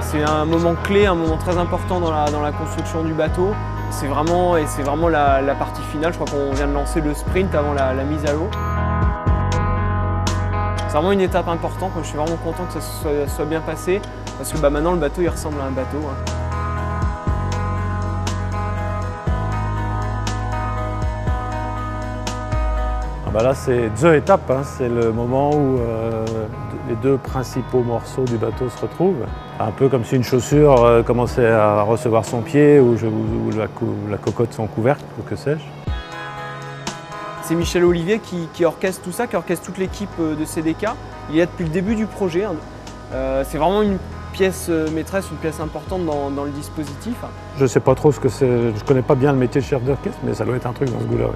C'est un moment clé, un moment très important dans la construction du bateau. C'est vraiment la partie finale. Je crois qu'on vient de lancer le sprint avant la mise à l'eau. C'est vraiment une étape importante. Je suis vraiment content que ça soit bien passé parce que maintenant le bateau il ressemble à un bateau. Là, c'est deux étapes. C'est le moment où les deux principaux morceaux du bateau se retrouvent. Un peu comme si une chaussure commençait à recevoir son pied ou la cocotte son couvercle, ou que sais-je. C'est Michel Olivier qui orchestre tout ça, qui orchestre toute l'équipe de CDK. Il est là depuis le début du projet. C'est vraiment une pièce maîtresse, une pièce importante dans le dispositif. Je ne sais pas trop ce que c'est. Je ne connais pas bien le métier de chef d'orchestre, mais ça doit être un truc dans ce goût-là. Ouais.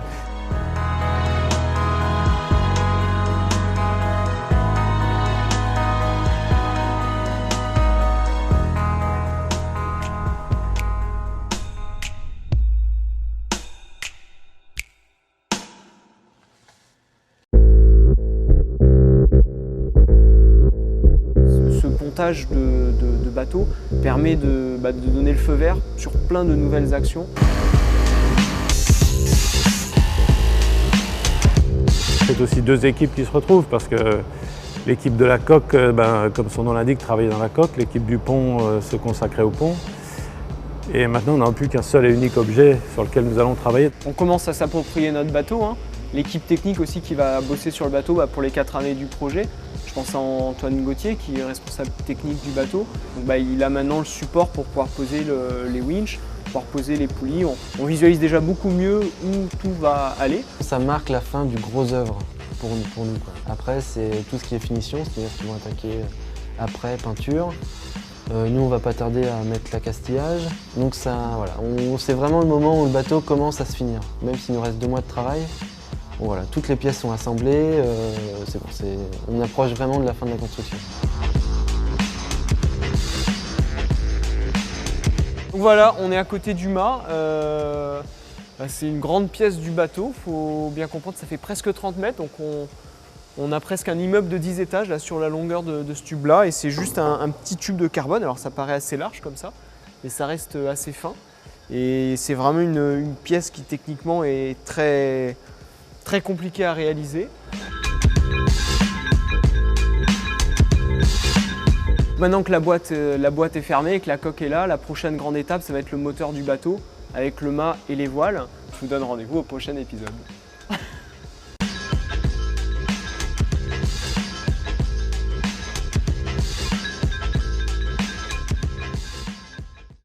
Ce pontage de bateau permet de donner le feu vert sur plein de nouvelles actions. C'est aussi deux équipes qui se retrouvent parce que l'équipe de la coque, comme son nom l'indique, travaillait dans la coque. L'équipe du pont se consacrait au pont. Et maintenant, on n'a plus qu'un seul et unique objet sur lequel nous allons travailler. On commence à s'approprier notre bateau. L'équipe technique aussi qui va bosser sur le bateau pour les 4 années du projet. Je pense à Antoine Gauthier qui est responsable technique du bateau. Donc, il a maintenant le support pour pouvoir poser les winches, pouvoir poser les poulies. On visualise déjà beaucoup mieux où tout va aller. Ça marque la fin du gros œuvre pour nous. Après, c'est tout ce qui est finition, c'est-à-dire qu'ils vont attaquer après peinture. Nous, on va pas tarder à mettre l'accastillage. Donc ça, voilà, c'est vraiment le moment où le bateau commence à se finir. Même s'il nous reste 2 mois de travail, voilà, toutes les pièces sont assemblées. C'est bon, on approche vraiment de la fin de la construction. Donc voilà, on est à côté du mât. C'est une grande pièce du bateau. Il faut bien comprendre que ça fait presque 30 mètres. Donc on a presque un immeuble de 10 étages là, sur la longueur de ce tube-là. Et c'est juste un petit tube de carbone. Alors ça paraît assez large comme ça, mais ça reste assez fin. Et c'est vraiment une pièce qui techniquement est très compliquée à réaliser. Maintenant que la boîte est fermée et que la coque est là, la prochaine grande étape, ça va être le moteur du bateau avec le mât et les voiles. Je vous donne rendez-vous au prochain épisode.